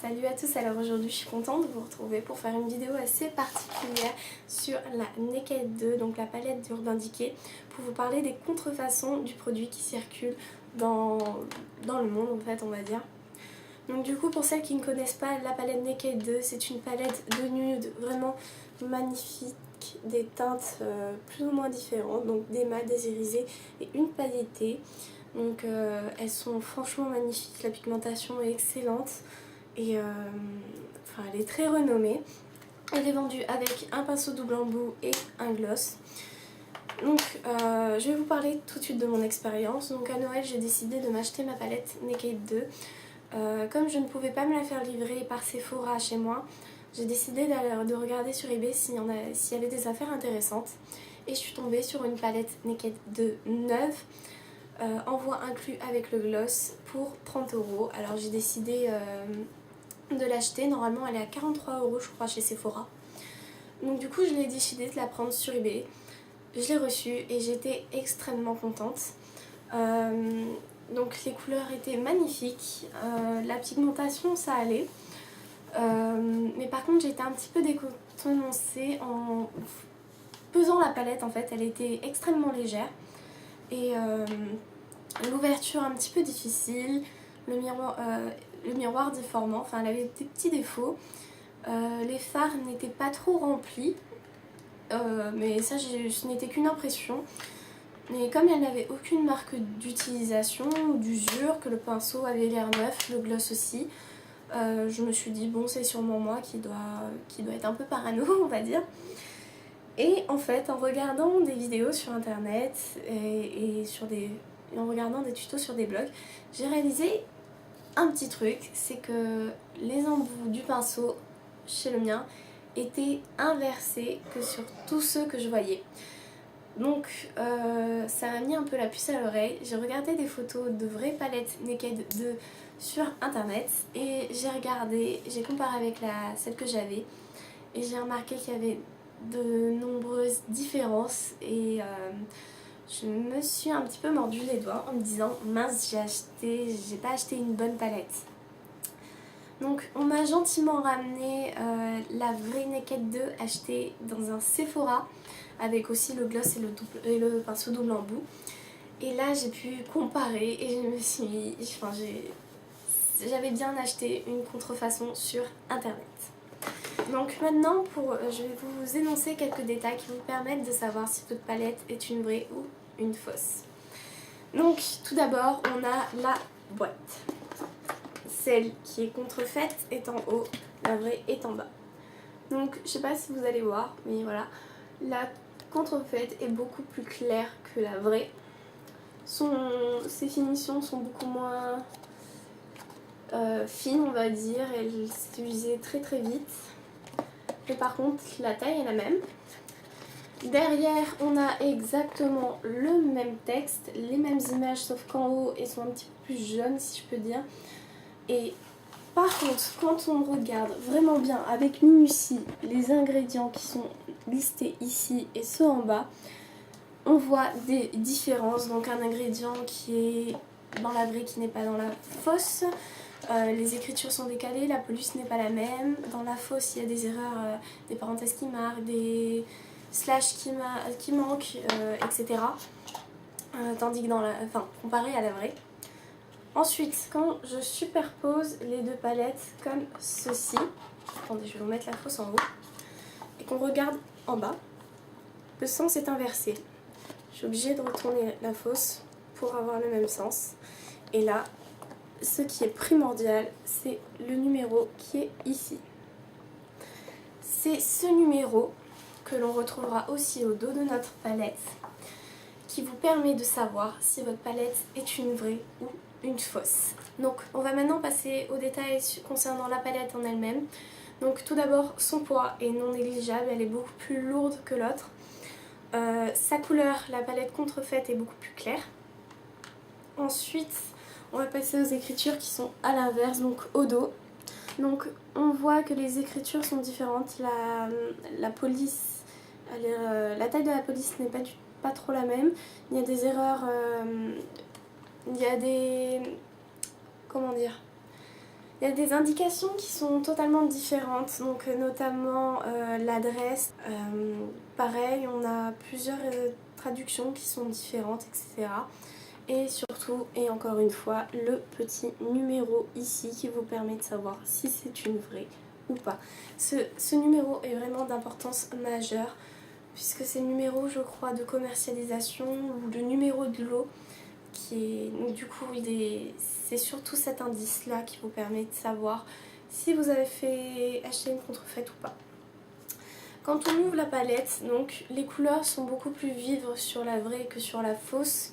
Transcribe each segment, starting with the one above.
Salut à tous, alors aujourd'hui je suis contente de vous retrouver pour faire une vidéo assez particulière sur la Naked 2, donc la palette d'Urban Decay, pour vous parler des contrefaçons du produit qui circulent dans le monde en fait, on va dire. Donc du coup, pour celles qui ne connaissent pas la palette Naked 2, c'est une palette de nude vraiment magnifique, des teintes plus ou moins différentes, donc des mats, des irisés et une pailletée. Donc elles sont franchement magnifiques, la pigmentation est excellente et enfin, elle est très renommée. Elle est vendue avec un pinceau double embout et un gloss. Donc je vais vous parler tout de suite de mon expérience. Donc à Noël j'ai décidé de m'acheter ma palette Naked 2. Comme je ne pouvais pas me la faire livrer par Sephora chez moi, j'ai décidé de regarder sur eBay s'il y avait des affaires intéressantes. Et je suis tombée sur une palette Naked 2 neuve, envoi inclus avec le gloss, pour 30 €. Alors j'ai décidé de l'acheter. Normalement elle est à 43 € je crois chez Sephora. Donc du coup je l'ai décidé de la prendre sur eBay. Je l'ai reçue et j'étais extrêmement contente. Donc les couleurs étaient magnifiques, la pigmentation ça allait, mais par contre j'étais un petit peu décontenancée en pesant la palette en fait, elle était extrêmement légère et l'ouverture un petit peu difficile, le miroir déformant, enfin elle avait des petits défauts, les fards n'étaient pas trop remplis, mais ça ce n'était qu'une impression. Mais comme elle n'avait aucune marque d'utilisation ou d'usure, que le pinceau avait l'air neuf, le gloss aussi, je me suis dit bon c'est sûrement moi qui doit être un peu parano on va dire. Et en fait en regardant des vidéos sur internet et en regardant des tutos sur des blogs, j'ai réalisé un petit truc, c'est que les embouts du pinceau chez le mien étaient inversés que sur tous ceux que je voyais. Donc ça m'a mis un peu la puce à l'oreille. J'ai regardé des photos de vraies palettes Naked 2 sur internet et j'ai comparé avec celle que j'avais et j'ai remarqué qu'il y avait de nombreuses différences et je me suis un petit peu mordu les doigts en me disant mince, j'ai pas acheté une bonne palette. Donc on m'a gentiment ramené la vraie Naked 2 achetée dans un Sephora avec aussi le gloss et le pinceau double embout. Et là j'ai pu comparer et je me suis j'avais bien acheté une contrefaçon sur internet. Donc maintenant je vais vous énoncer quelques détails qui vous permettent de savoir si votre palette est une vraie ou une fausse. Donc tout d'abord on a la boîte. Celle qui est contrefaite est en haut, la vraie est en bas. Donc je sais pas si vous allez voir, mais voilà, la contrefaite est beaucoup plus claire que la vraie. Ses finitions sont beaucoup moins fines on va dire, elles s'usaient très très vite. Mais par contre la taille est la même. Derrière on a exactement le même texte, les mêmes images sauf qu'en haut elles sont un petit peu plus jaunes si je peux dire. Et par contre, quand on regarde vraiment bien avec minutie les ingrédients qui sont listés ici et ceux en bas, on voit des différences. Donc un ingrédient qui est dans la vraie qui n'est pas dans la fausse. Les écritures sont décalées, la police n'est pas la même. Dans la fausse, il y a des erreurs, des parenthèses qui marquent, des slash qui manquent, etc. Tandis que comparé à la vraie. Ensuite, quand je superpose les deux palettes comme ceci, attendez, je vais vous mettre la fausse en haut, et qu'on regarde en bas, le sens est inversé. Je suis obligée de retourner la fausse pour avoir le même sens. Et là, ce qui est primordial, c'est le numéro qui est ici. C'est ce numéro que l'on retrouvera aussi au dos de notre palette, qui vous permet de savoir si votre palette est une vraie ou une fausse. Donc on va maintenant passer aux détails concernant la palette en elle-même. Donc tout d'abord son poids est non négligeable, elle est beaucoup plus lourde que l'autre. Sa couleur, la palette contrefaite est beaucoup plus claire. Ensuite on va passer aux écritures qui sont à l'inverse, donc au dos. Donc on voit que les écritures sont différentes, la police, la taille de la police n'est pas trop la même, il y a des erreurs, il y a des... comment dire, Il y a des indications qui sont totalement différentes, donc notamment l'adresse. Pareil, on a plusieurs traductions qui sont différentes, etc. Et surtout, et encore une fois, le petit numéro ici qui vous permet de savoir si c'est une vraie ou pas. Ce numéro est vraiment d'importance majeure puisque c'est le numéro, je crois, de commercialisation ou le numéro de lot qui est... Donc du coup, c'est surtout cet indice-là qui vous permet de savoir si vous avez fait acheter une contrefaite ou pas. Quand on ouvre la palette, donc les couleurs sont beaucoup plus vives sur la vraie que sur la fausse.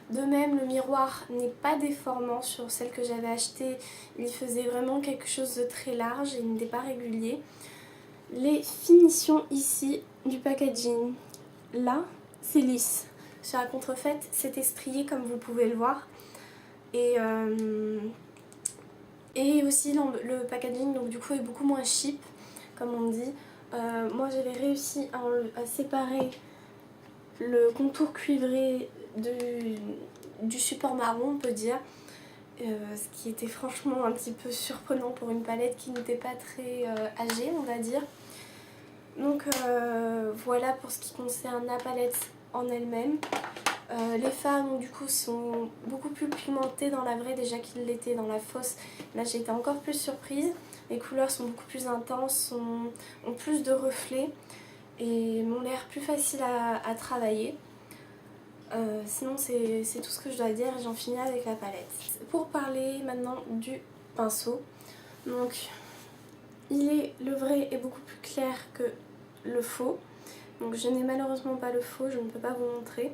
De même, le miroir n'est pas déformant sur celle que j'avais achetée. Il faisait vraiment quelque chose de très large et il n'était pas régulier. Les finitions ici du packaging, là, c'est lisse. Sur la contrefaite, c'est estrié comme vous pouvez le voir. Et aussi le packaging, donc du coup, est beaucoup moins cheap, comme on dit. Moi, j'avais réussi à séparer le contour cuivré du support marron, on peut dire, ce qui était franchement un petit peu surprenant pour une palette qui n'était pas très âgée, on va dire. Donc voilà pour ce qui concerne la palette en elle-même. Les femmes du coup sont beaucoup plus pigmentées dans la vraie déjà qu'ils l'étaient dans la fausse. Là j'ai été encore plus surprise. Les couleurs sont beaucoup plus intenses, ont plus de reflets et m'ont l'air plus facile à travailler. Sinon c'est tout ce que je dois dire et j'en finis avec la palette. Pour parler maintenant du pinceau, donc le vrai est beaucoup plus clair que le faux. Donc je n'ai malheureusement pas le faux, je ne peux pas vous montrer.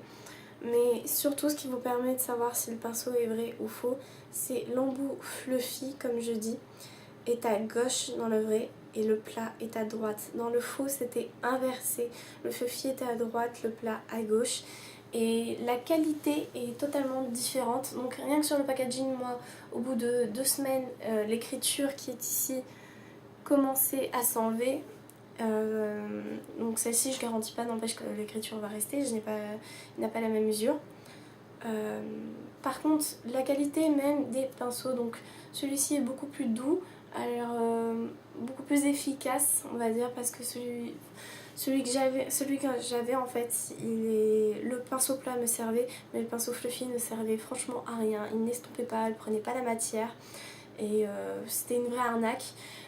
Mais surtout ce qui vous permet de savoir si le pinceau est vrai ou faux, c'est l'embout fluffy comme je dis est à gauche dans le vrai et le plat est à droite. Dans le faux c'était inversé, le fluffy était à droite, le plat à gauche. Et la qualité est totalement différente. Donc rien que sur le packaging, moi, au bout de 2 semaines, l'écriture qui est ici commençait à s'enlever. Donc celle-ci je garantis pas, n'empêche que l'écriture va rester, il n'a pas la même usure. Par contre la qualité même des pinceaux, donc celui-ci est beaucoup plus doux, alors beaucoup plus efficace on va dire, parce que celui que j'avais en fait, le pinceau plat me servait, mais le pinceau fluffy ne servait franchement à rien, il n'estompait pas, il prenait pas la matière. Et c'était une vraie arnaque.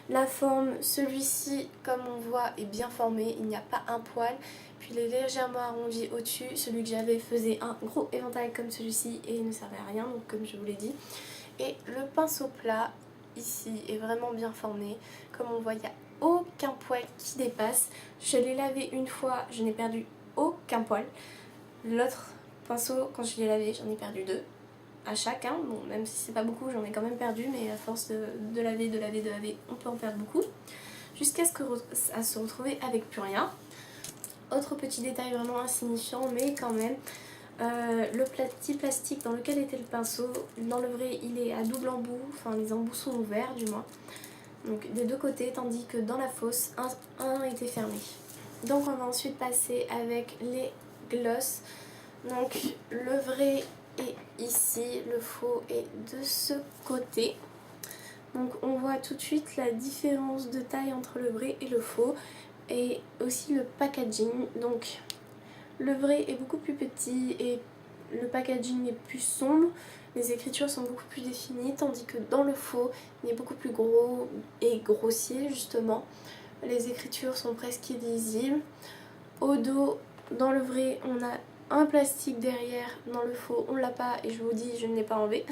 La forme, celui-ci comme on voit est bien formé, il n'y a pas un poil, puis il est légèrement arrondi au-dessus. Celui que j'avais faisait un gros éventail comme celui-ci et il ne servait à rien, donc comme je vous l'ai dit. Et le pinceau plat ici est vraiment bien formé, comme on voit il n'y a aucun poil qui dépasse. Je l'ai lavé une fois, je n'ai perdu aucun poil. L'autre pinceau, quand je l'ai lavé, j'en ai perdu 2 à chaque, hein. Bon, même si c'est pas beaucoup, j'en ai quand même perdu, mais à force de laver, on peut en perdre beaucoup, jusqu'à se retrouver avec plus rien. Autre petit détail vraiment insignifiant, mais quand même, le petit plastique dans lequel était le pinceau, dans le vrai il est à double embout, enfin les embouts sont ouverts du moins, donc des deux côtés, tandis que dans la fausse, un était fermé. Donc on va ensuite passer avec les glosses. Donc le vrai est ici, le faux est de ce côté. Donc on voit tout de suite la différence de taille entre le vrai et le faux, et aussi le packaging. Donc le vrai est beaucoup plus petit et le packaging est plus sombre, les écritures sont beaucoup plus définies, tandis que dans le faux il est beaucoup plus gros et grossier justement. Les écritures sont presque illisibles. Au dos, dans le vrai on a un plastique derrière, dans le faux on l'a pas, et je vous dis je ne l'ai pas enlevé.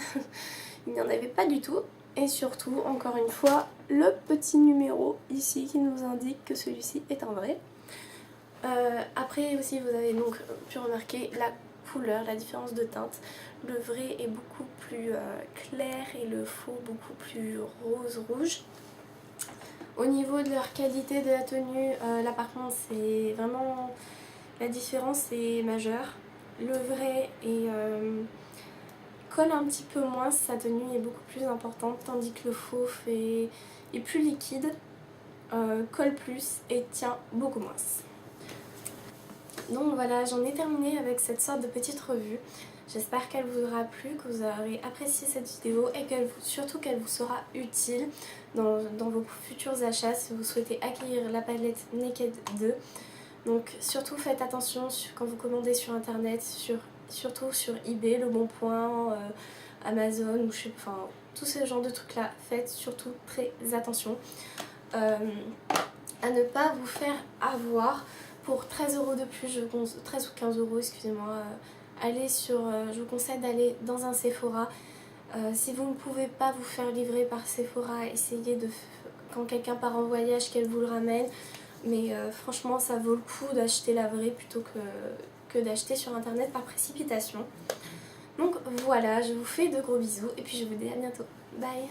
Il n'y en avait pas du tout. Et surtout, encore une fois, le petit numéro ici qui nous indique que celui-ci est un vrai. Après aussi vous avez donc pu remarquer la couleur, la différence de teinte. Le vrai est beaucoup plus clair et le faux beaucoup plus rose-rouge. Au niveau de leur qualité de la tenue, là par contre c'est vraiment... La différence est majeure. Le vrai colle un petit peu moins, sa tenue est beaucoup plus importante, tandis que le faux est plus liquide, colle plus et tient beaucoup moins. Donc voilà, j'en ai terminé avec cette sorte de petite revue. J'espère qu'elle vous aura plu, que vous aurez apprécié cette vidéo et surtout qu'elle vous sera utile dans vos futurs achats si vous souhaitez acquérir la palette Naked 2. Donc surtout faites attention quand vous commandez sur internet, surtout sur eBay, Le Bon Coin, Amazon, ou enfin tout ce genre de trucs là, faites surtout très attention à ne pas vous faire avoir pour 13 € de plus, 13 ou 15 €, excusez-moi. Je vous conseille d'aller dans un Sephora. Si vous ne pouvez pas vous faire livrer par Sephora, essayez quand quelqu'un part en voyage qu'elle vous le ramène. Mais franchement ça vaut le coup d'acheter la vraie plutôt que d'acheter sur internet par précipitation. Donc voilà, je vous fais de gros bisous et puis je vous dis à bientôt. Bye!